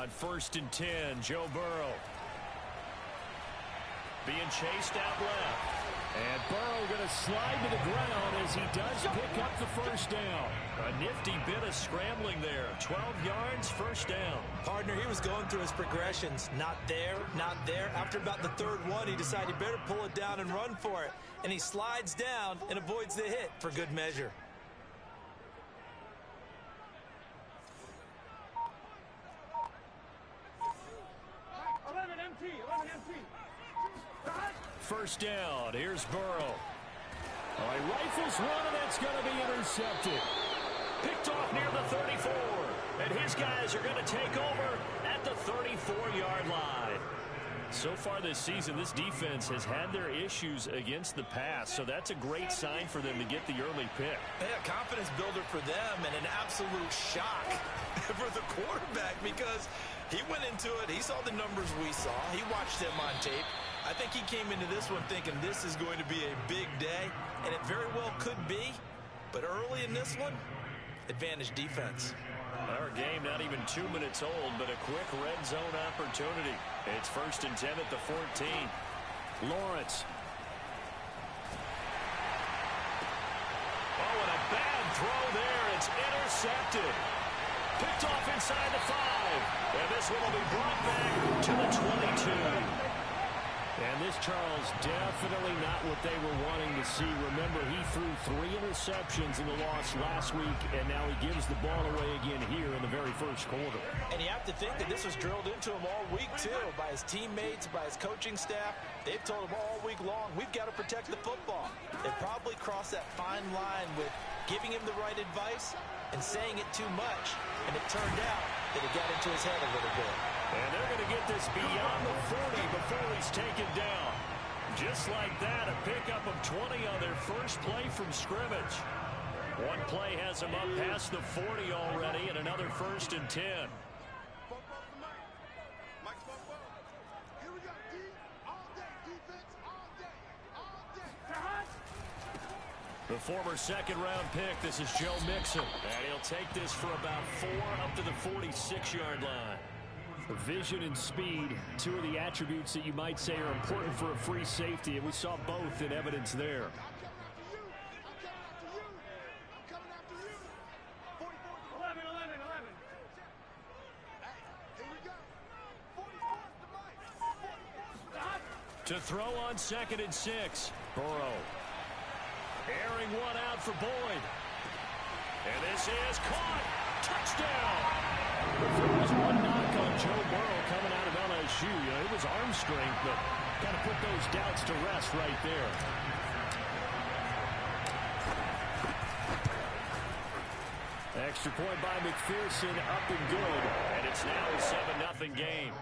On 1st and 10, Joe Burrow. Being chased out left. And Burrow going to slide to the ground as he does pick up the first down. A nifty bit of scrambling there. 12 yards, first down. Partner, he was going through his progressions. Not there, not there. After about the third one, he decided he better pull it down and run for it. And he slides down and avoids the hit for good measure. First down. Here's Burrow. Oh, he rifles one, and that's going to be intercepted. Picked off near the 34. And his guys are going to take over at the 34-yard line. So far this season, this defense has had their issues against the pass, so that's a great sign for them to get the early pick. Yeah, confidence builder for them and an absolute shock for the quarterback because he went into it. He saw the numbers we saw. He watched them on tape. I think he came into this one thinking this is going to be a big day, and it very well could be. But early in this one, advantage defense. Our game not even 2 minutes old, but a quick red zone opportunity. It's 1st and 10 at the 14. Lawrence. Oh, and a bad throw there. It's intercepted. Picked off inside the 5. And this one will be brought back to the 22. And this, Charles, definitely not what they were wanting to see. Remember, he threw 3 interceptions in the loss last week, and now he gives the ball away again here in the very first quarter. And you have to think that this was drilled into him all week, too, by his teammates, by his coaching staff. They've told him all week long, we've got to protect the football. They probably crossed that fine line with giving him the right advice and saying it too much. And it turned out that it got into his head a little bit. And they're going to get this beyond the 40 before he's taken down. Just like that, a pickup of 20 on their first play from scrimmage. One play has him up past the 40 already, and another 1st and 10. The former second-round pick, this is Joe Mixon. And he'll take this for about 4 up to the 46-yard line. Vision and speed, 2 of the attributes that you might say are important for a free safety, and we saw both in evidence there. To throw on 2nd and 6, Burrow. Airing one out for Boyd. And this is caught. Touchdown. There was one knock on Joe Burrow coming out of LSU. It was arm strength, but kind of put those doubts to rest right there. Extra point by McPherson, up and good. And it's now a 7-0 game.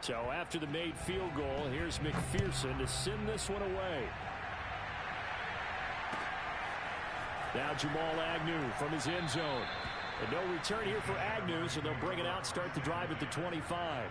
So after the made field goal, here's McPherson to send this one away. Now Jamal Agnew from his end zone. And no return here for Agnew, so they'll bring it out, start the drive at the 25.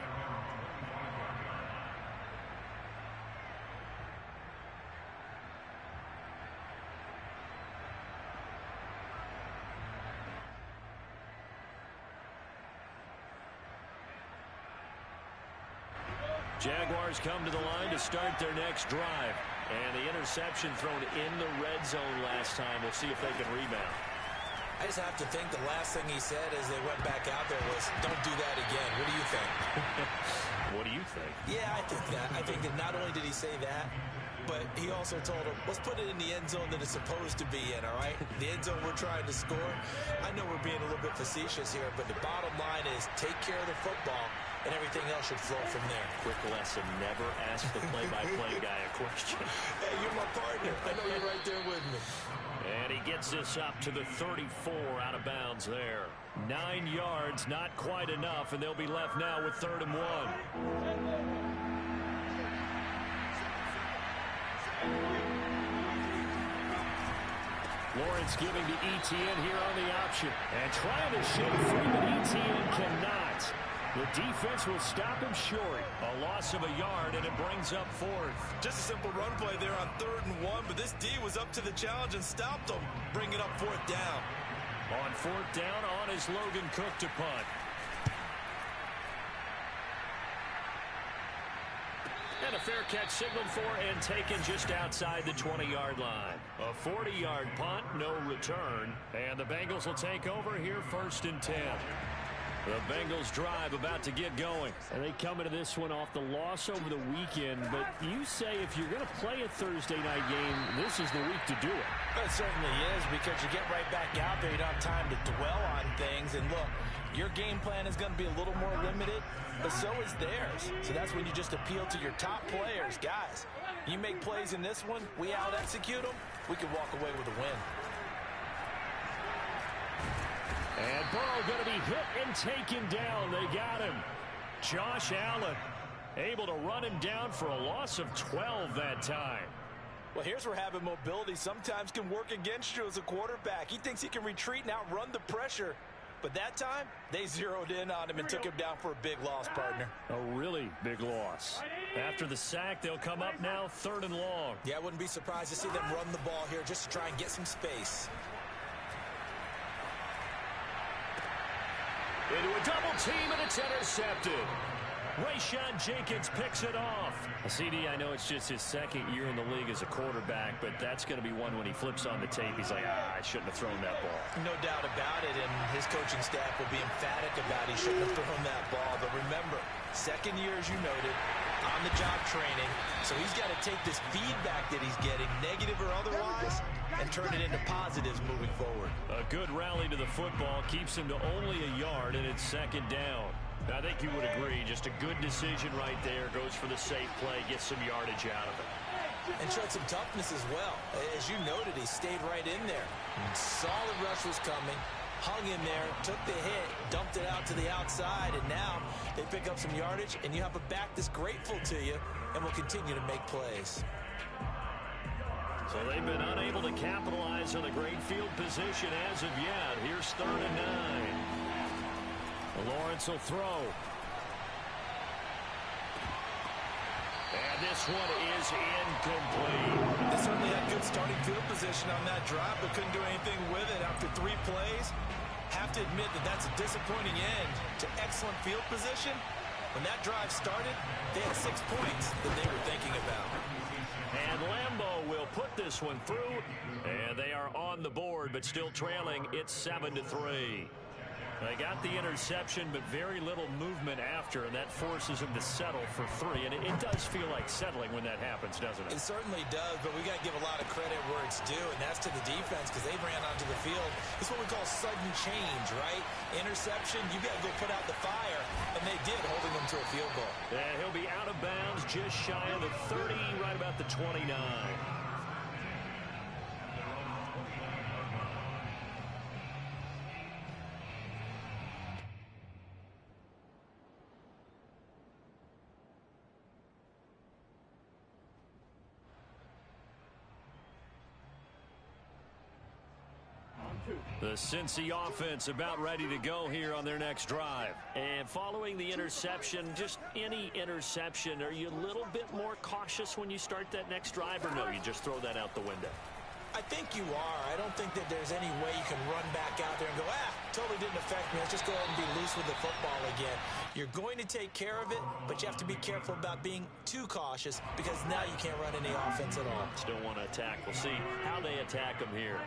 Jaguars come to the line to start their next drive. And the interception thrown in the red zone last time. We'll see if they can rebound. I just have to think the last thing he said as they went back out there was, don't do that again. What do you think? What do you think? Yeah, I think that. I think that not only did he say that, but he also told him, let's put it in the end zone that it's supposed to be in, all right? The end zone we're trying to score. I know we're being a little bit facetious here, but the bottom line is take care of the football, and everything else should flow from there. Quick lesson, never ask the play-by-play guy a question. Hey, you're my partner. I know you're right there with me. And he gets Gets this up to the 34, out of bounds there. 9 yards, not quite enough, and they'll be left now with 3rd and 1. Lawrence giving to Etienne here on the option. And trying to shake free, but Etienne cannot. The defense will stop him short. A loss of a yard, and it brings up 4th. Just a simple run play there on 3rd and 1, but this D was up to the challenge and stopped him, bringing up 4th down. On 4th down, on is Logan Cook to punt. And a fair catch signaled for and taken just outside the 20-yard line. A 40-yard punt, no return. And the Bengals will take over here 1st and 10. The Bengals drive about to get going. And they come into this one off the loss over the weekend. But you say if you're going to play a Thursday night game, this is the week to do it. It certainly is, because you get right back out there. You don't have time to dwell on things. And look, your game plan is going to be a little more limited, but so is theirs. So that's when you just appeal to your top players. Guys, you make plays in this one, we out-execute them, we can walk away with a win. And Burrow going to be hit and taken down. They got him. Josh Allen able to run him down for a loss of 12 that time. Well, here's where having mobility sometimes can work against you as a quarterback. He thinks he can retreat and outrun the pressure. But that time, they zeroed in on him and took him down for a big loss, partner. A really big loss. After the sack, they'll come up now 3rd and long. Yeah, I wouldn't be surprised to see them run the ball here just to try and get some space. Into a double team, and it's intercepted. Rayshawn Jenkins picks it off. CD, I know it's just his 2nd year in the league as a quarterback, but that's going to be one when he flips on the tape. He's like, I shouldn't have thrown that ball. No doubt about it, and his coaching staff will be emphatic about he shouldn't have thrown that ball. But remember, 2nd year, as you noted, on-the-job training. So he's got to take this feedback that he's getting, negative or otherwise, and turn it into positives moving forward. A good rally to the football keeps him to only a yard, and it's 2nd down. I think you would agree, just a good decision right there. Goes for the safe play, gets some yardage out of it. And showed some toughness as well. As you noted, he stayed right in there. Solid rush was coming, hung in there, took the hit, dumped it out to the outside, and now they pick up some yardage, and you have a back that's grateful to you and will continue to make plays. So they've been unable to capitalize on a great field position as of yet. Here's 3rd and 9. Lawrence will throw. And this one is incomplete. They certainly had good starting field position on that drive, but couldn't do anything with it after 3 plays. Have to admit that that's a disappointing end to excellent field position. When that drive started, they had 6 points that they were thinking about. And Lambeau will put this one through. And they are on the board, but still trailing. It's 7-3. They got the interception, but very little movement after, and that forces him to settle for 3. And it does feel like settling when that happens, doesn't it? It certainly does, but we got to give a lot of credit where it's due, and that's to the defense, because they ran onto the field. It's what we call sudden change, right? Interception, you got to go put out the fire, and they did, holding them to a field goal. Yeah, he'll be out of bounds, just shy of the 30, right about the 29. The Cincy offense about ready to go here on their next drive. And following the interception, just any interception, are you a little bit more cautious when you start that next drive, or no, you just throw that out the window? I think you are. I don't think that there's any way you can run back out there and go, totally didn't affect me. Let's just go ahead and be loose with the football again. You're going to take care of it, but you have to be careful about being too cautious, because now you can't run any offense at all. Still want to attack. We'll see how they attack them here.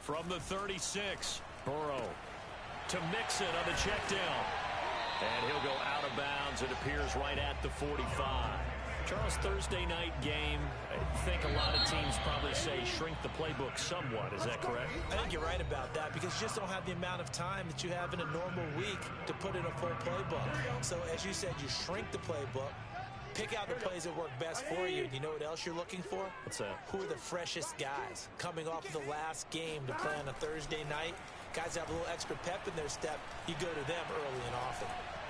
From the 36, Burrow to Mixon on the check down. And he'll go out of bounds. It appears right at the 45. Charles, Thursday night game, I think a lot of teams probably say shrink the playbook somewhat. Is that correct? I think you're right about that, because you just don't have the amount of time that you have in a normal week to put in a full playbook. So as you said, you shrink the playbook. Pick out the plays that work best for you. And you know what else you're looking for? What's that? Who are the freshest guys coming off of the last game to play on a Thursday night? Guys have a little extra pep in their step. You go to them early and often.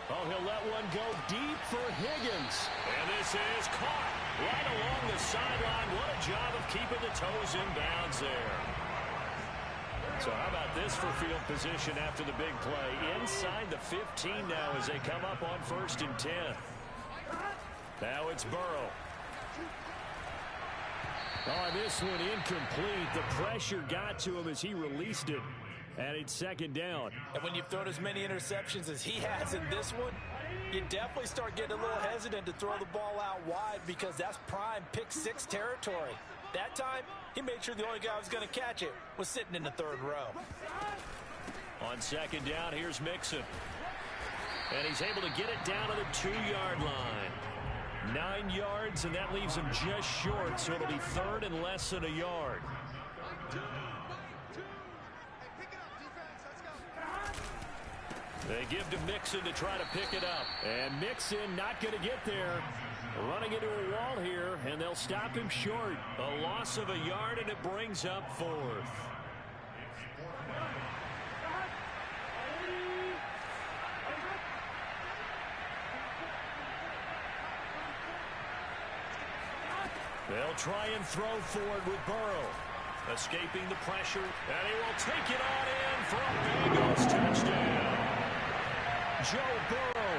Oh, he'll let one go deep for Higgins. And this is caught right along the sideline. What a job of keeping the toes in bounds there. So how about this for field position after the big play? Inside the 15 now as they come up on 1st and 10. Now it's Burrow. Oh, this one incomplete. The pressure got to him as he released it. And it's 2nd down. And when you've thrown as many interceptions as he has in this one, you definitely start getting a little hesitant to throw the ball out wide because that's prime pick-6 territory. That time, he made sure the only guy who was going to catch it was sitting in the 3rd row. On 2nd down, here's Mixon. And he's able to get it down to the 2-yard line. 9 yards, and that leaves him just short, so it'll be 3rd and less than a yard. They give to Mixon to try to pick it up. And Mixon not going to get there. Running into a wall here, and they'll stop him short. A loss of a yard, and it brings up 4th. They'll try and throw forward with Burrow. Escaping the pressure, and he will take it on in for a Bengals touchdown. Joe Burrow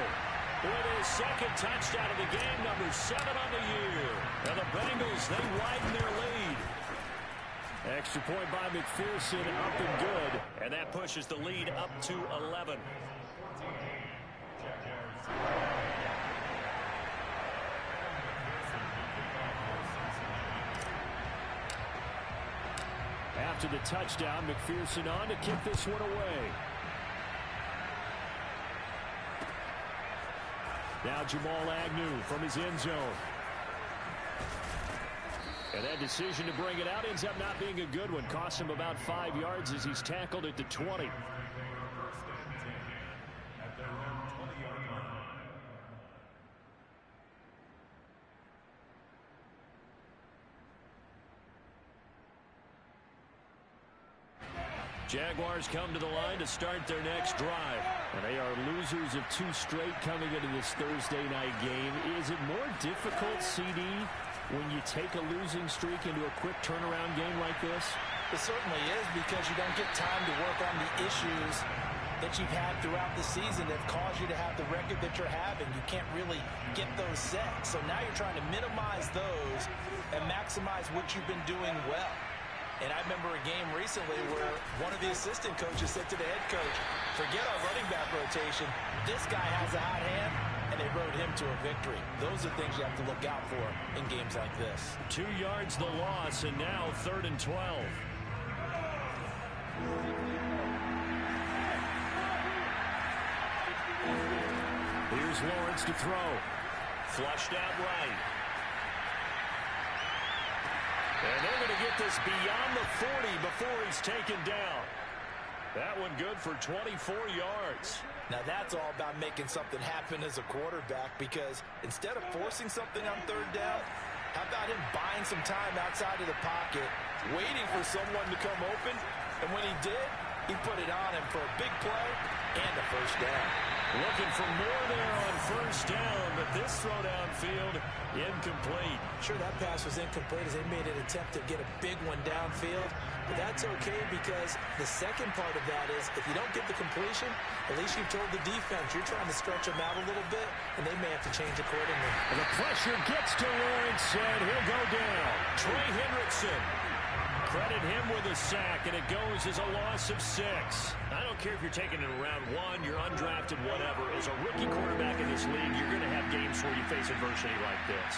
with his 2nd touchdown of the game, number 7 on the year. And the Bengals, they widen their lead. Extra point by McPherson, up and good. And that pushes the lead up to 11. After the touchdown, McPherson on to kick this one away. Now Jamal Agnew from his end zone. And that decision to bring it out ends up not being a good one. Cost him about 5 yards as he's tackled at the 20. Jaguars come to the line to start their next drive. And they are losers of 2 straight coming into this Thursday night game. Is it more difficult, CD, when you take a losing streak into a quick turnaround game like this? It certainly is, because you don't get time to work on the issues that you've had throughout the season that have caused you to have the record that you're having. You can't really get those set. So now you're trying to minimize those and maximize what you've been doing well. And I remember a game recently where one of the assistant coaches said to the head coach, forget our running back rotation. This guy has a hot hand, and they rode him to a victory. Those are things you have to look out for in games like this. 2 yards the loss, and now 3rd and 12. Here's Lawrence to throw. Flushed out right. And they're going to get this beyond the 40 before he's taken down. That one good for 24 yards. Now that's all about making something happen as a quarterback, because instead of forcing something on 3rd down, how about him buying some time outside of the pocket, waiting for someone to come open, and when he did, he put it on him for a big play and a 1st down. Looking for more there on 1st down, but this throw downfield, incomplete. Sure, that pass was incomplete as they made an attempt to get a big one downfield, but that's okay, because the second part of that is if you don't get the completion, at least you've told the defense you're trying to stretch them out a little bit, and they may have to change accordingly. And the pressure gets to Lawrence, and he'll go down. Trey Hendrickson. Credit him with a sack, and it goes as a loss of 6. I don't care if you're taking it in round 1, you're undrafted, whatever. As a rookie quarterback in this league, you're going to have games where you face adversity like this.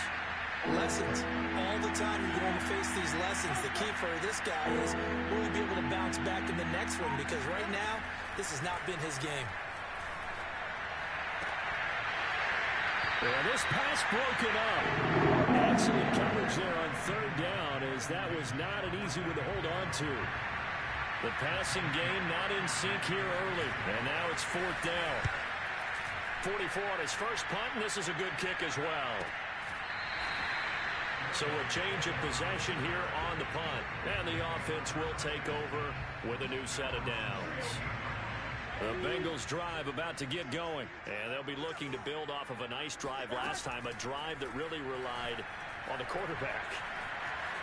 Lessons. All the time you're going to face these lessons. The key for this guy is will he be able to bounce back in the next one, because right now, this has not been his game. And this pass broken up. Excellent coverage there on 3rd down, as that was not an easy one to hold on to. The passing game not in sync here early. And now it's 4th down. 44 on his first punt, and this is a good kick as well. So a change of possession here on the punt. And the offense will take over with a new set of downs. The Bengals drive about to get going. And they'll be looking to build off of a nice drive last time. A drive that really relied on the quarterback.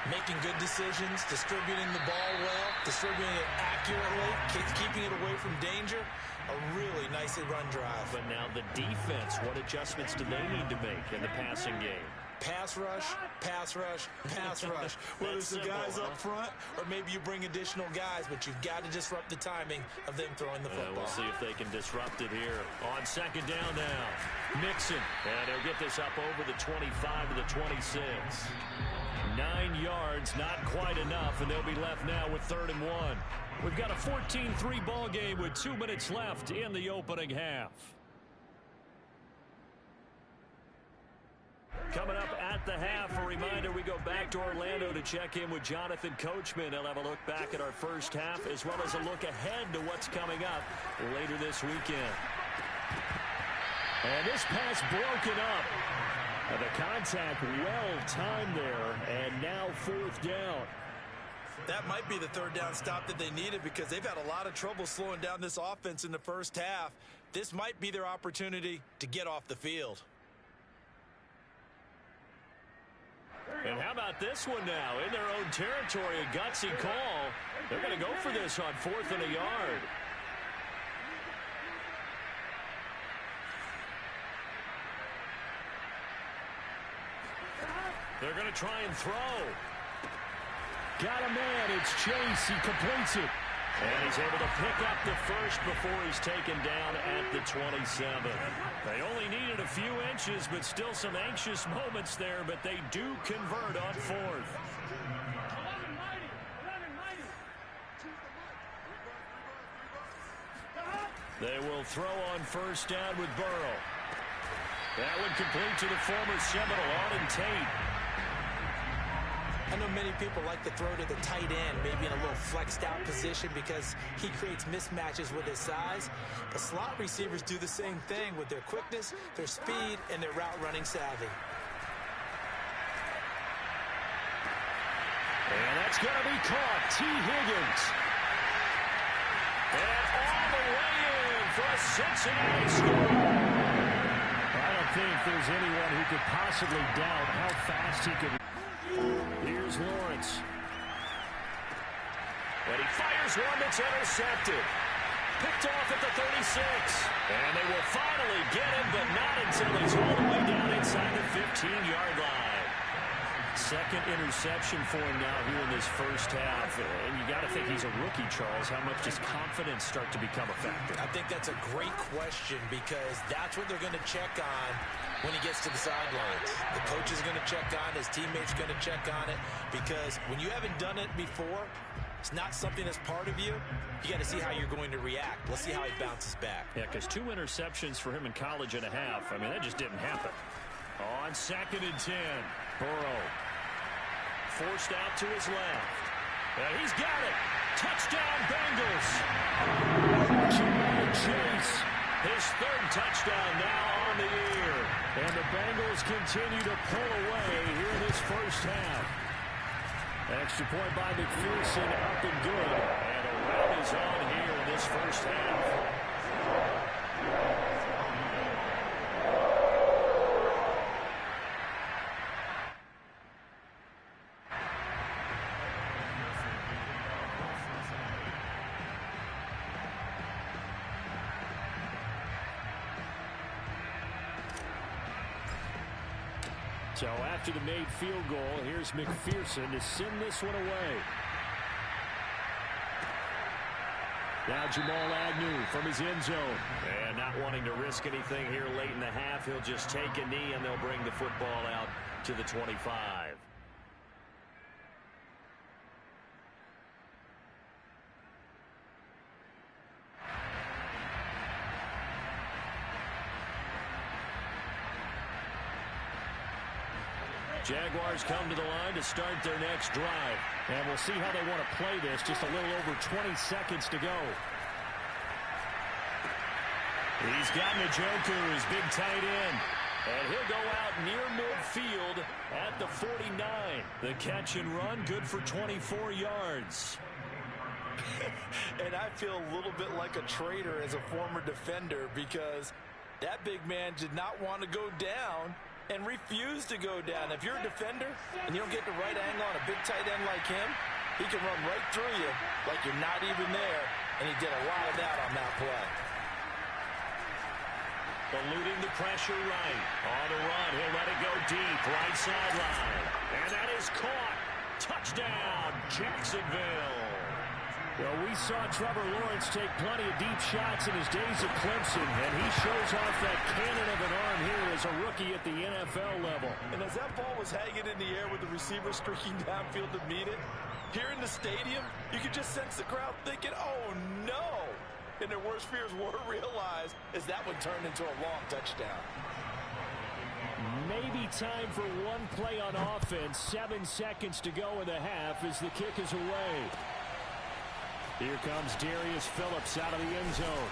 Making good decisions, distributing the ball well, distributing it accurately, keeping it away from danger. A really nicely run drive. But now the defense, what adjustments do they need to make in the passing game? Pass rush, pass rush, pass rush. Whether it's the guys up front or maybe you bring additional guys, but you've got to disrupt the timing of them throwing the football. We'll see if they can disrupt it here on second down now. Mixon, and they'll get this up over the 25 to the 26. 9 yards, not quite enough, and they'll be left now with 3rd and 1. We've got a 14-3 ball game with 2 minutes left in the opening half. Coming up at the half, a reminder, we go back to Orlando to check in with Jonathan Coachman. He'll have a look back at our first half as well as a look ahead to what's coming up later this weekend. And this pass broken up. And the contact well timed there, and now 4th down. That might be the 3rd down stop that they needed because they've had a lot of trouble slowing down this offense in the first half. This might be their opportunity to get off the field. And how about this one now? In their own territory, a gutsy call. They're going to go for this on 4th and a yard. They're going to try and throw. Got a man. It's Chase. He completes it. And he's able to pick up the first before he's taken down at the 27. They only needed a few inches, but still some anxious moments there, but they do convert on 4th. They will throw on 1st down with Burrow. That would complete to the former Seminole, Arden Tate. I know many people like to throw to the tight end, maybe in a little flexed out position because he creates mismatches with his size. But slot receivers do the same thing with their quickness, their speed, and their route running savvy. And that's going to be caught. T. Higgins. And all the way in for a Cincinnati score. I don't think there's anyone who could possibly doubt how fast he could. Here's Lawrence. And he fires one that's intercepted. Picked off at the 36. And they will finally get him, but not until he's all the way down inside the 15-yard line. Second interception for him now here in this first half. And you got to think he's a rookie, Charles. How much does confidence start to become a factor? I think that's a great question because that's what they're going to check on when he gets to the sidelines. The coach is going to check on it. His teammates are going to check on it because when you haven't done it before, it's not something that's part of you. You got to see how you're going to react. Let's see how he bounces back. Yeah, because 2 interceptions for him in college and a half. I mean, that just didn't happen. On 2nd and 10, Burrow. Forced out to his left. And he's got it. Touchdown, Bengals. Jamar Chase. His 3rd touchdown now on the year. And the Bengals continue to pull away here in this first half. Extra point by McPherson, up and good. And a run is on here in this first half. So after the made field goal, here's McPherson to send this one away. Now Jamal Agnew from his end zone. And not wanting to risk anything here late in the half, he'll just take a knee and they'll bring the football out to the 25. Jaguars come to the line to start their next drive. And we'll see how they want to play this. Just a little over 20 seconds to go. He's got Njoku, his big tight end. And he'll go out near midfield at the 49. The catch and run, good for 24 yards. And I feel a little bit like a traitor as a former defender because that big man did not want to go down and refused to go down. If you're a defender and you don't get the right angle on a big tight end like him, he can run right through you like you're not even there, and he did a lot of that on that play. Eluding the pressure right. On the run, he'll let it go deep, right sideline. And that is caught. Touchdown, Jacksonville. Well, we saw Trevor Lawrence take plenty of deep shots in his days at Clemson, and he shows off that cannon of an arm here as a rookie at the NFL level. And as that ball was hanging in the air with the receiver streaking downfield to meet it, here in the stadium, you could just sense the crowd thinking, oh, no. And their worst fears were realized as that one turned into a long touchdown. Maybe time for one play on offense. 7 seconds to go in the half as the kick is away. Here comes Darius Phillips out of the end zone.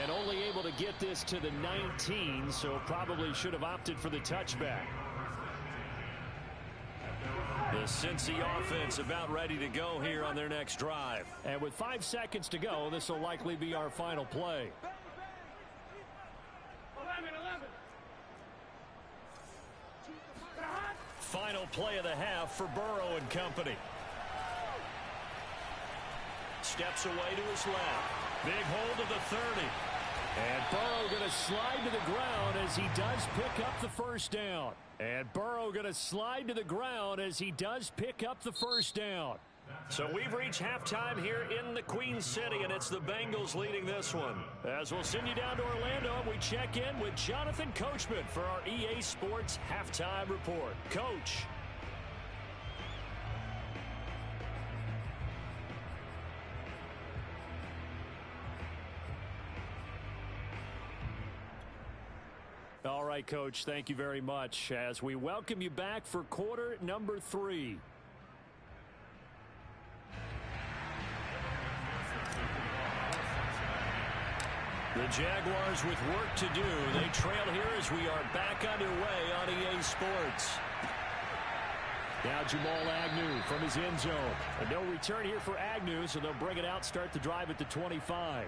And only able to get this to the 19, so probably should have opted for the touchback. The Cincy offense about ready to go here on their next drive. And with 5 seconds to go, this will likely be our final play. Final play of the half for Burrow and company. Steps away to his left. Big hold of the 30. And Burrow going to slide to the ground as he does pick up the first down. And Burrow going to slide to the ground as he does pick up the first down. So we've reached halftime here in the Queen City, and it's the Bengals leading this one. As we'll send you down to Orlando, we check in with Jonathan Coachman for our EA Sports Halftime Report. Coach. All right, Coach, thank you very much as we welcome you back for quarter number 3. The Jaguars with work to do. They trail here as we are back underway on EA Sports. Now Jamal Agnew from his end zone. And no return here for Agnew, so they'll bring it out, start the drive at the 25.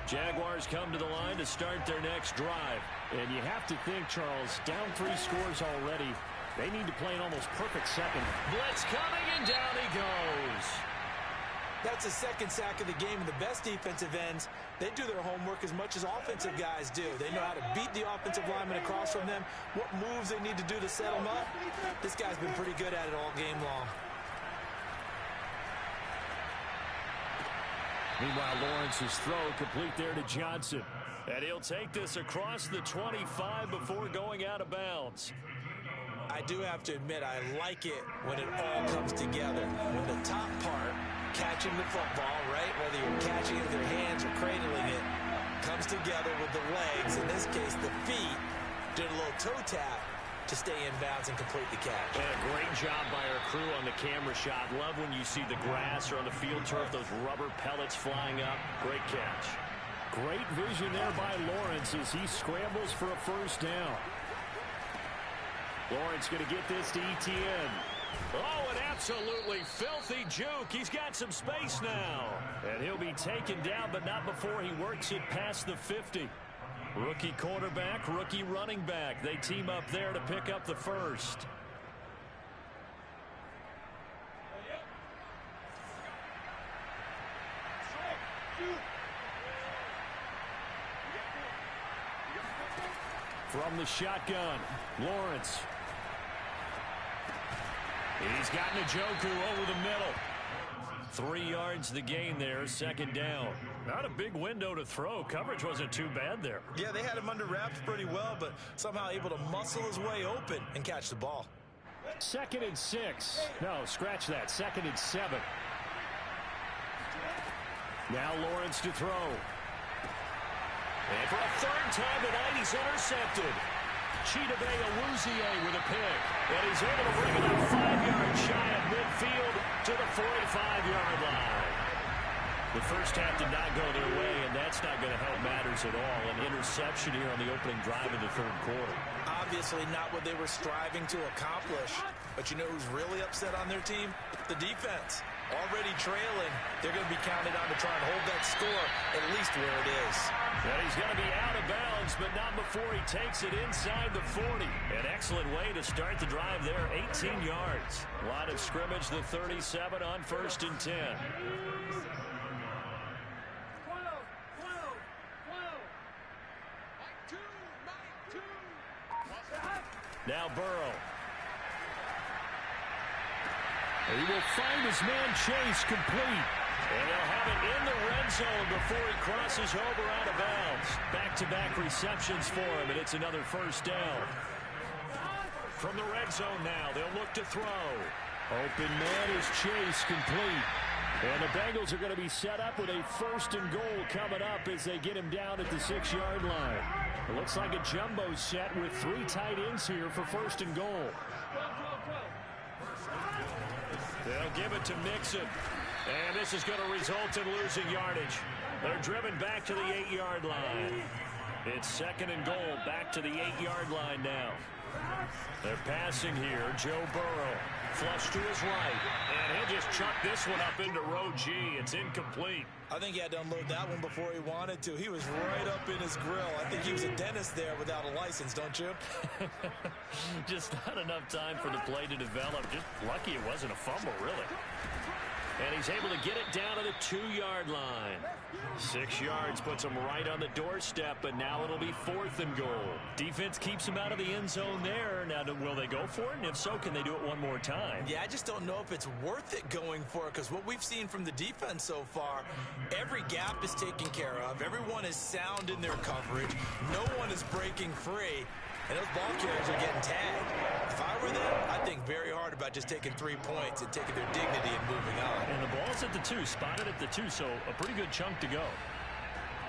Jaguars come to the line to start their next drive. And you have to think, Charles, down 3 scores already. They need to play an almost perfect second. Blitz coming, and down he goes. That's the second sack of the game, and the best defensive ends, they do their homework as much as offensive guys do. They know how to beat the offensive lineman across from them, what moves they need to do to set them up. This guy's been pretty good at it all game long. Meanwhile, Lawrence's throw complete there to Johnson. And he'll take this across the 25 before going out of bounds. I do have to admit, I like it when it all comes together. When the top part, catching the football, right, whether you're catching it with your hands or cradling it, comes together with the legs, in this case the feet, did a little toe tap to stay in bounds and complete the catch. And a great job by our crew on the camera shot. Love when you see the grass or on the field turf, those rubber pellets flying up. Great catch. Great vision there by Lawrence as he scrambles for a first down. Lawrence going to get this to Etienne. Oh, an absolutely filthy juke. He's got some space now. And he'll be taken down, but not before he works it past the 50. Rookie quarterback, rookie running back. They team up there to pick up the first. From the shotgun, Lawrence. He's got Njoku over the middle. 3 yards the gain there, second down. Not a big window to throw. Coverage wasn't too bad there. Yeah, they had him under wraps pretty well, but somehow able to muscle his way open and catch the ball. 2nd and 6. No, scratch that. 2nd and 7. Now Lawrence to throw. And for a third time tonight, he's intercepted. Chidobe Awuzie with a pick. And he's able to bring it up 5 yards shy of midfield to the 45-yard line. The first half did not go their way, and that's not going to help matters at all. An interception here on the opening drive of the third quarter. Obviously not what they were striving to accomplish. But you know who's really upset on their team? The defense. Already trailing. They're going to be counted on to try and hold that score at least where it is. And he's going to be out of bounds, but not before he takes it inside the 40. An excellent way to start the drive there, 18 yards. Line of scrimmage, the 37 on 1st and 10. Now Burrow. He will find his man Chase complete. And he'll have it in the red zone before he crosses over out of bounds. Back-to-back receptions for him, and it's another first down. From the red zone now, they'll look to throw. Open man is Chase complete. And the Bengals are going to be set up with a 1st and goal coming up as they get him down at the 6-yard line. It looks like a jumbo set with 3 tight ends here for 1st and goal. They'll give it to Mixon. And this is going to result in losing yardage. They're driven back to the 8-yard line. It's 2nd and goal, back to the 8-yard line now. They're passing here. Joe Burrow, flush to his right. And he'll just chuck this one up into row G. It's incomplete. I think he had to unload that one before he wanted to. He was right up in his grill. I think he was a dentist there without a license, don't you? Just not enough time for the play to develop. Just lucky it wasn't a fumble, really. And he's able to get it down to the 2-yard line. 6 yards puts him right on the doorstep, but now it'll be 4th and goal. Defense keeps him out of the end zone there. Now, will they go for it? And if so, can they do it one more time? Yeah, I just don't know if it's worth it going for it, because what we've seen from the defense so far, every gap is taken care of. Everyone is sound in their coverage. No one is breaking free. And those ball carriers are getting tagged. If I were them, I'd think very hard about just taking 3 points and taking their dignity and moving on. And the ball's at the 2, spotted at the 2, so a pretty good chunk to go.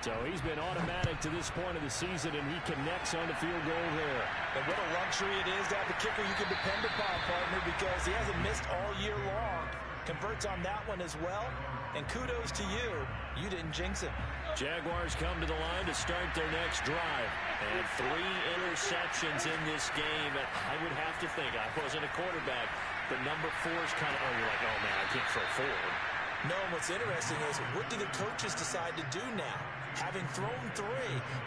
So he's been automatic to this point of the season, and he connects on the field goal there. And what a luxury it is to have a kicker you can depend upon, partner, because he hasn't missed all year long. Converts on that one as well. And kudos to you. You didn't jinx it. Jaguars come to the line to start their next drive. And 3 interceptions in this game. And I would have to think, I wasn't a quarterback, but number 4 is kind of, you're like, oh, man, I can't throw 4. No, what's interesting is, what do the coaches decide to do now? Having thrown 3,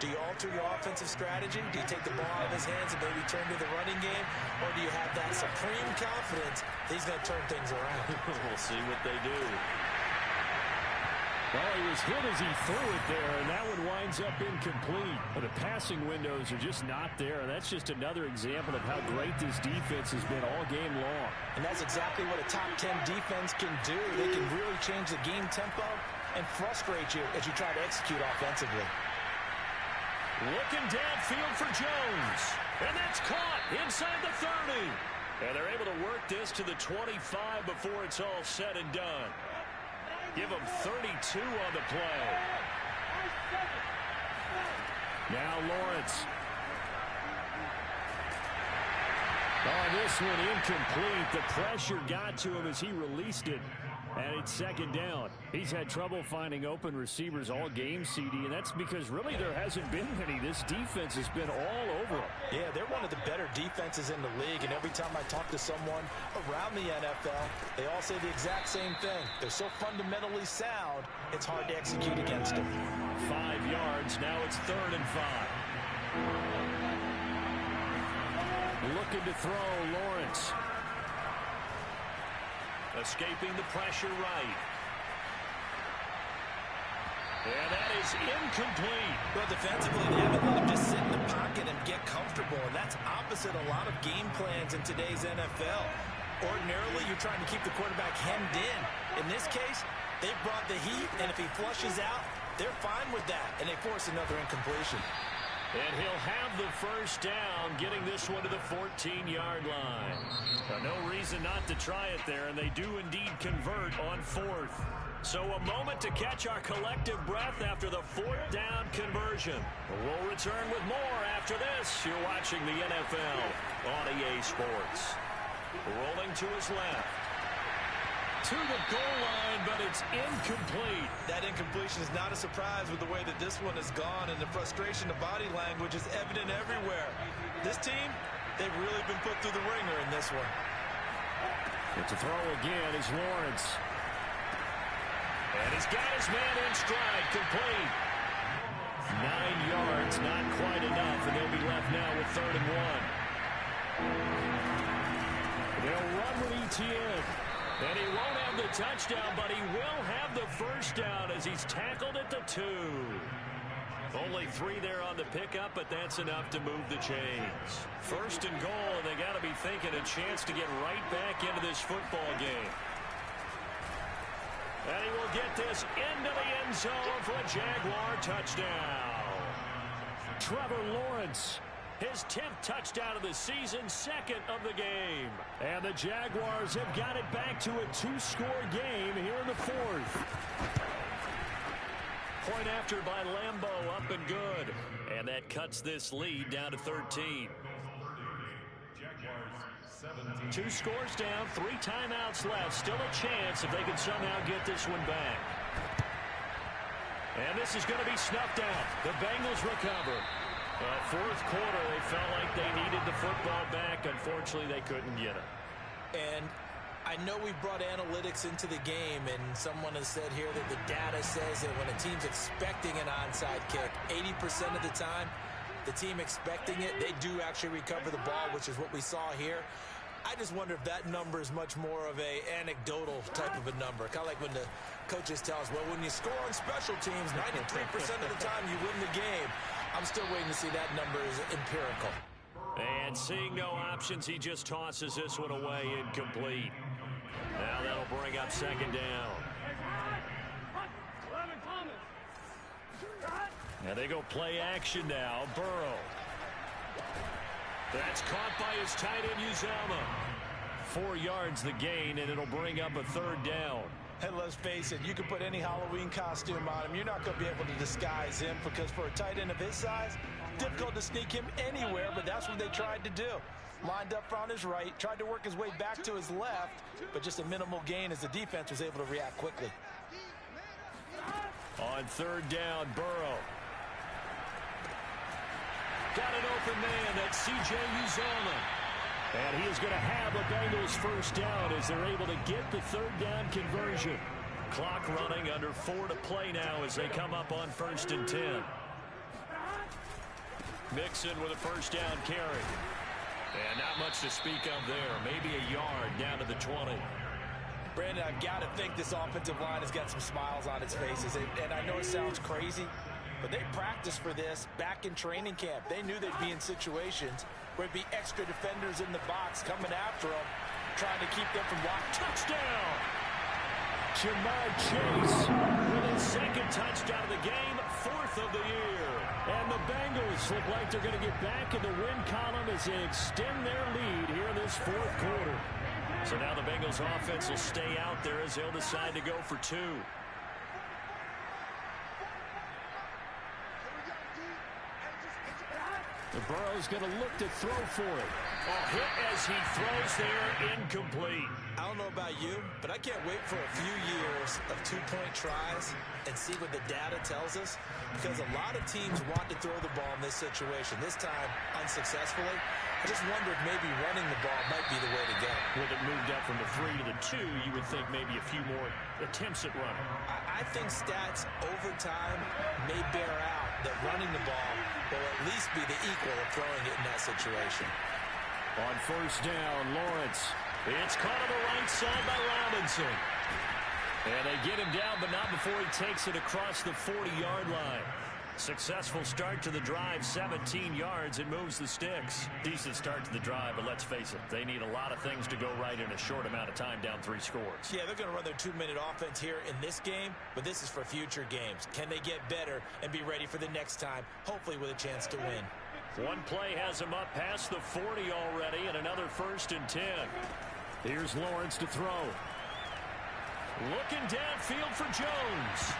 do you alter your offensive strategy? Do you take the ball out of his hands and maybe turn to the running game? Or do you have that supreme confidence that he's going to turn things around? We'll see what they do. Well, he was hit as he threw it there, and that one winds up incomplete. But the passing windows are just not there. That's just another example of how great this defense has been all game long. And that's exactly what a top 10 defense can do. They can really change the game tempo and frustrate you as you try to execute offensively. Looking downfield for Jones. And that's caught inside the 30. And they're able to work this to the 25 before it's all said and done. Give him 32 on the play. Now Lawrence. Oh, this one incomplete. The pressure got to him as he released it. And it's 2nd down. He's had trouble finding open receivers all game, CD, and that's because really there hasn't been many. This defense has been all over them. Yeah, they're one of the better defenses in the league, and every time I talk to someone around the NFL, they all say the exact same thing. They're so fundamentally sound, it's hard to execute against them. 5 yards. Now it's 3rd and 5. Looking to throw, Lawrence. Escaping the pressure right. And that is incomplete. Well, defensively, they haven't let him just sit in the pocket and get comfortable, and that's opposite a lot of game plans in today's NFL. Ordinarily, you're trying to keep the quarterback hemmed in. In this case, they've brought the heat, and if he flushes out, they're fine with that, and they force another incompletion. And he'll have the first down, getting this one to the 14-yard line. No reason not to try it there, and they do indeed convert on 4th. So a moment to catch our collective breath after the 4th down conversion. We'll return with more after this. You're watching the NFL on EA Sports. Rolling to his left. to the goal line, but it's incomplete. That incompletion is not a surprise with the way that this one has gone, and the frustration, the body language is evident everywhere. This team, they've really been put through the ringer in this one. It's a throw again is Lawrence. And he's got his man in stride, complete. 9 yards, not quite enough, and they'll be left now with 3rd and 1. They'll run with Etienne. And he won't have the touchdown, but he will have the first down as he's tackled at the 2. Only 3 there on the pickup, but that's enough to move the chains. 1st and goal, and they got to be thinking a chance to get right back into this football game. And he will get this into the end zone for a Jaguar touchdown. Trevor Lawrence, his 10th touchdown of the season, 2nd of the game. And the Jaguars have got it back to a 2-score game here in the 4th. Point after by Lambeau, up and good. And that cuts this lead down to 13. 2 scores down, 3 timeouts left. Still a chance if they can somehow get this one back. And this is going to be snuffed out. The Bengals recover. 4th quarter, they felt like they needed the football back. Unfortunately, they couldn't get it. And I know we brought analytics into the game, and someone has said here that the data says that when a team's expecting an onside kick, 80% of the time, the team expecting it, they do actually recover the ball, which is what we saw here. I just wonder if that number is much more of a anecdotal type of a number. Kind of like when the coaches tell us, well, when you score on special teams, 93% of the time you win the game. I'm still waiting to see that number is empirical. And seeing no options, he just tosses this one away, incomplete. Now that'll bring up 2nd down. Now they go play action now. Burrow. That's caught by his tight end, Uzama. 4 yards the gain, and it'll bring up a 3rd down. And let's face it, you can put any Halloween costume on him. You're not going to be able to disguise him because for a tight end of his size, difficult to sneak him anywhere, but that's what they tried to do. Lined up on his right, tried to work his way back to his left, but just a minimal gain as the defense was able to react quickly. On 3rd down, Burrow. Got an open man. That's C.J. Uzama. And he is going to have a Bengals first down as they're able to get the 3rd down conversion. Clock running, under 4 to play now as they come up on 1st and 10. Mixon with a first down carry. And not much to speak of there. Maybe a yard down to the 20. Brandon, I've got to think this offensive line has got some smiles on its faces. And I know it sounds crazy, but they practiced for this back in training camp. They knew they'd be in situations where it'd be extra defenders in the box coming after them, trying to keep them from blocking. Touchdown! Jamar Chase with his 2nd touchdown of the game, 4th of the year. And the Bengals look like they're going to get back in the win column as they extend their lead here in this 4th quarter. So now the Bengals offense will stay out there as they'll decide to go for 2. The Burrow's going to look to throw for it. Hit as he throws there, incomplete. I don't know about you, but I can't wait for a few years of 2-point tries and see what the data tells us, because a lot of teams want to throw the ball in this situation. This time, unsuccessfully. I just wonder if maybe running the ball might be the way to go. With it moved up from the 3 to the 2, you would think maybe a few more attempts at running. I think stats over time may bear out that running the ball will at least be the equal of throwing it in that situation. On 1st down, Lawrence. It's caught on the right side by Robinson. And they get him down, but not before he takes it across the 40-yard line. Successful start to the drive, 17 yards, and moves the sticks. Decent start to the drive, but let's face it, they need a lot of things to go right in a short amount of time, down 3 scores. Yeah, they're going to run their 2-minute offense here in this game, but this is for future games. Can they get better and be ready for the next time, hopefully with a chance to win? One play has him up past the 40 already, and another 1st and 10. Here's Lawrence to throw. Looking downfield for Jones.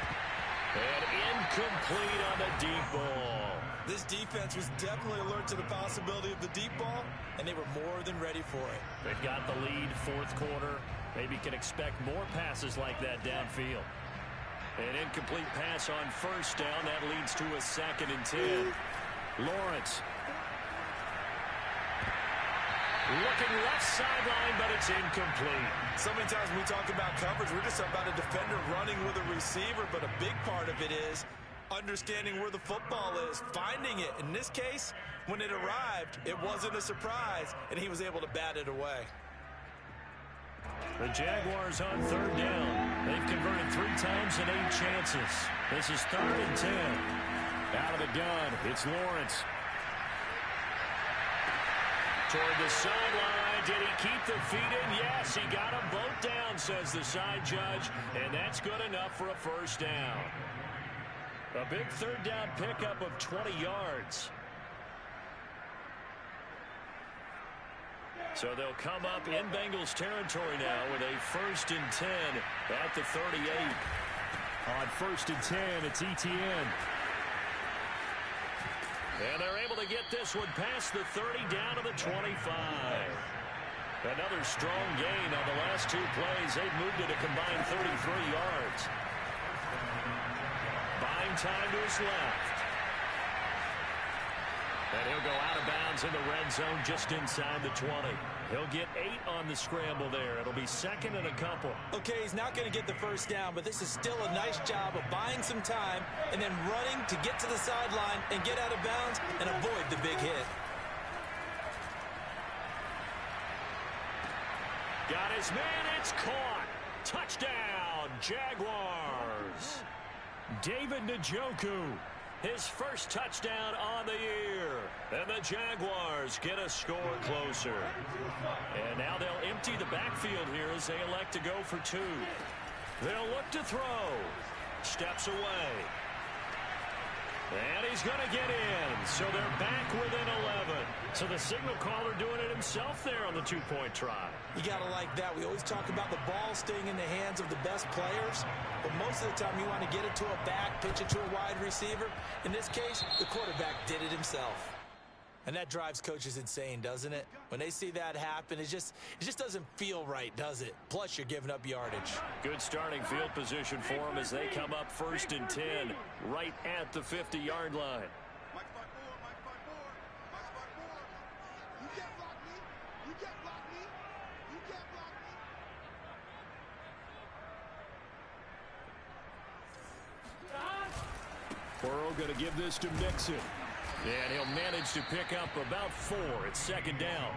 And incomplete on the deep ball. This This defense was definitely alert to the possibility of the deep ball, and they were more than ready for it. They've got the lead, fourth quarter. Maybe can expect more passes like that downfield. An incomplete pass on first down. That leads to a 2nd and 10. Lawrence. Looking left sideline, but it's incomplete. So many times when we talk about coverage, we're just about a defender running with a receiver, but a big part of it is understanding where the football is, finding it. In this case, when it arrived, it wasn't a surprise, and he was able to bat it away. The Jaguars on 3rd down. They've converted 3 times in 8 chances. This is 3rd and 10. Out of the gun, it's Lawrence. Toward the sideline. Did he keep the feet in? Yes, he got them both down, says the side judge, and that's good enough for a first down. A big 3rd down pickup of 20 yards. So they'll come up in Bengals territory now with a 1st and 10 at the 38. On 1st and 10, it's ETN. And they're able to get this one past the 30 down to the 25. Another strong gain on the last 2 plays. They've moved it a combined 33 yards. Buying time to his left. And he'll go out of bounds in the red zone just inside the 20. He'll get 8 on the scramble there. It'll be 2nd and a couple. Okay, he's not going to get the first down, but this is still a nice job of buying some time and then running to get to the sideline and get out of bounds and avoid the big hit. Got his man. It's caught. Touchdown, Jaguars. David Njoku. His first touchdown on the year. And the Jaguars get a score closer. And now they'll empty the backfield here as they elect to go for 2. They'll look to throw. Steps away. And he's going to get in. So they're back within 11. So the signal caller doing it himself there on the 2-point try. You got to like that. We always talk about the ball staying in the hands of the best players. But most of the time you want to get it to a back, pitch it to a wide receiver. In this case, the quarterback did it himself. And that drives coaches insane, doesn't it? When they see that happen, it just doesn't feel right, does it? Plus, you're giving up yardage. Good starting field position for them as they come up 1st and 10 right at the 50-yard line. Burrow going to give this to Mixon. And he'll manage to pick up about 4. It's 2nd down.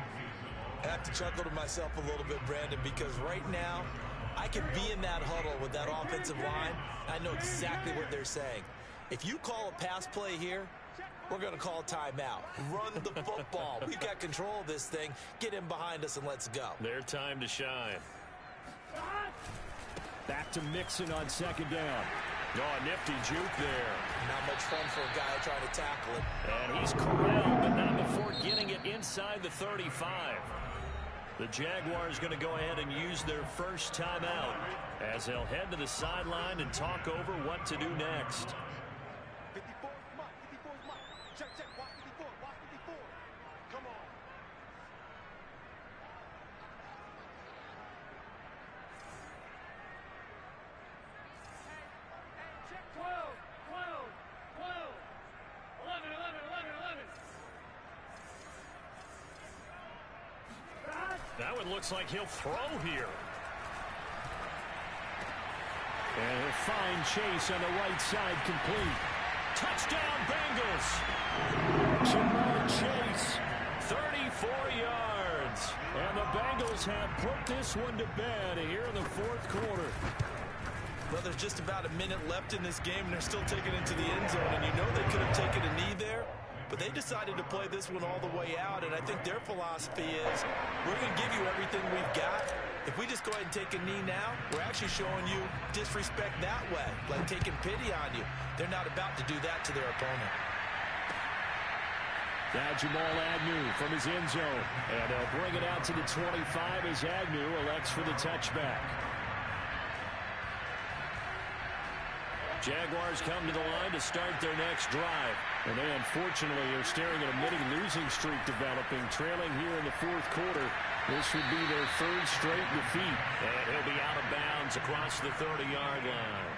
I have to chuckle to myself a little bit, Brandon, because right now I can be in that huddle with that offensive line. I know exactly what they're saying. If you call a pass play here, we're going to call timeout. Run the football. We've got control of this thing. Get in behind us and let's go. Their time to shine. Back to Mixon on 2nd down. Oh, a nifty juke there. Not much fun for a guy trying to tackle it. And he's corralled, but not before getting it inside the 35. The Jaguars going to go ahead and use their first timeout as they'll head to the sideline and talk over what to do next. 54, Mike, 54, Mike. Check, watch 54, watch 54. Come on. Check 12, 11. That one looks like he'll throw here. And he'll find Chase on the right side complete. Touchdown Bengals. Jamar Chase, 34 yards. And the Bengals have put this one to bed here in the 4th quarter. Well, there's just about a minute left in this game, and they're still taking it to the end zone. And you know they could have taken a knee there, but they decided to play this one all the way out. And I think their philosophy is, we're going to give you everything we've got. If we just go ahead and take a knee now, we're actually showing you disrespect that way, like taking pity on you. They're not about to do that to their opponent. Now Jamal Agnew from his end zone. And they'll bring it out to the 25 as Agnew elects for the touchback. Jaguars come to the line to start their next drive. And they unfortunately are staring at a mini losing streak developing, trailing here in the fourth quarter. This would be their third straight defeat. And he'll be out of bounds across the 30-yard line.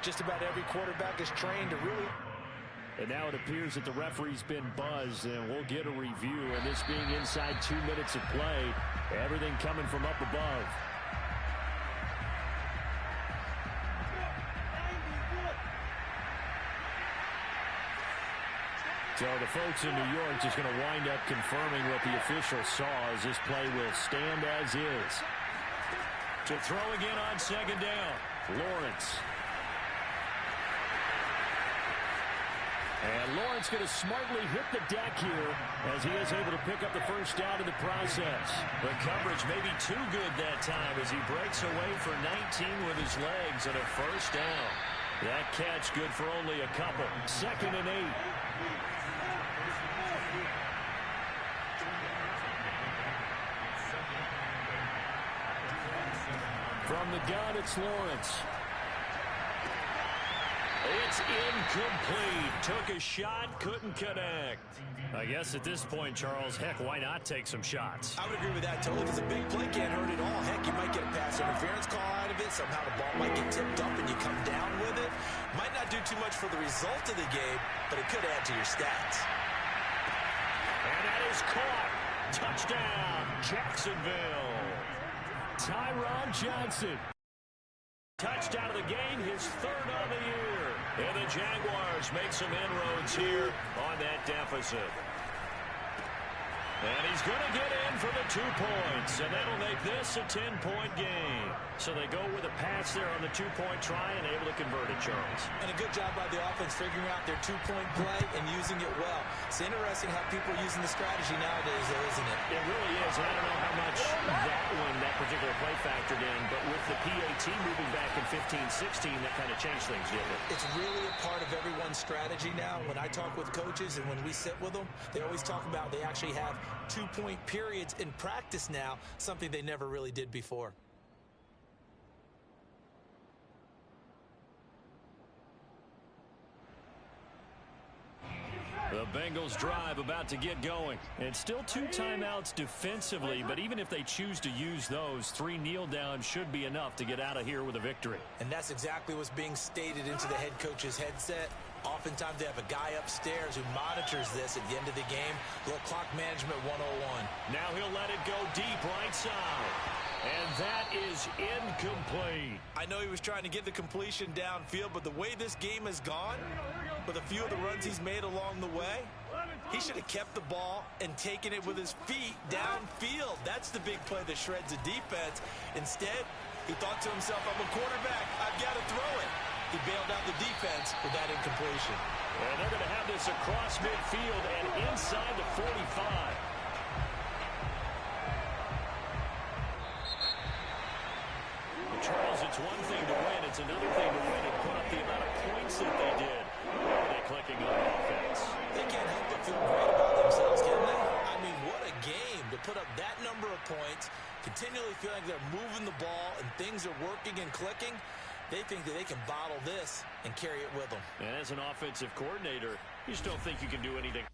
Just about every quarterback is trained to really... And now it appears that the referee's been buzzed, and we'll get a review. And this being inside 2 minutes of play, everything coming from up above. So the folks in New York just going to wind up confirming what the official saw, as this play will stand as is. To throw again on second down, Lawrence. And Lawrence going to smartly hit the deck here as he is able to pick up the first down in the process. The coverage may be too good that time as he breaks away for 19 with his legs and a first down. That catch good for only a couple. 2nd and 8. From the gun, it's Lawrence. It's incomplete. Took a shot, couldn't connect. I guess at this point, Charles, heck, why not take some shots? I would agree with that totally, because a big play can't hurt at all. Heck, you might get a pass interference call out of it. Somehow the ball might get tipped up and you come down with it. Might not do too much for the result of the game, but it could add to your stats. And that is caught. Touchdown, Jacksonville. Tyron Johnson. Touchdown of the game, his 3rd on the year. And the Jaguars make some inroads here on that deficit. And he's going to get in for the 2 points, and that'll make this a 10-point game. So they go with a pass there on the 2-point try and able to convert it, Charles. And a good job by the offense figuring out their 2-point play and using it well. It's interesting how people are using the strategy nowadays, though, isn't it? It really is, and I don't know how much that particular play factored in, but with the PAT moving back in 15-16, that kind of changed things, didn't it? It's really a part of everyone's strategy now. When I talk with coaches and when we sit with them, they always talk about they actually have 2-point periods in practice now, something they never really did before. The Bengals drive about to get going. And still 2 timeouts defensively, but even if they choose to use those, 3 kneel downs should be enough to get out of here with a victory. And that's exactly what's being stated into the head coach's headset. Oftentimes they have a guy upstairs who monitors this at the end of the game. A little clock management 101. Now he'll let it go deep right side. And that is incomplete. I know he was trying to get the completion downfield, but the way this game has gone, with a few of the runs he's made along the way, he should have kept the ball and taken it with his feet downfield. That's the big play that shreds the defense. Instead, he thought to himself, I'm a quarterback, I've got to throw it. He bailed out the defense with that incompletion. And they're going to have this across midfield and inside the 45. Charles, it's one thing to win. It's another thing to win and put up the amount of points that they did. Boy, are they clicking on offense. They can't help but feel great about themselves, can they? I mean, what a game to put up that number of points, continually feeling like they're moving the ball and things are working and clicking. They think that they can bottle this and carry it with them. And as an offensive coordinator, you just don't think you can do anything.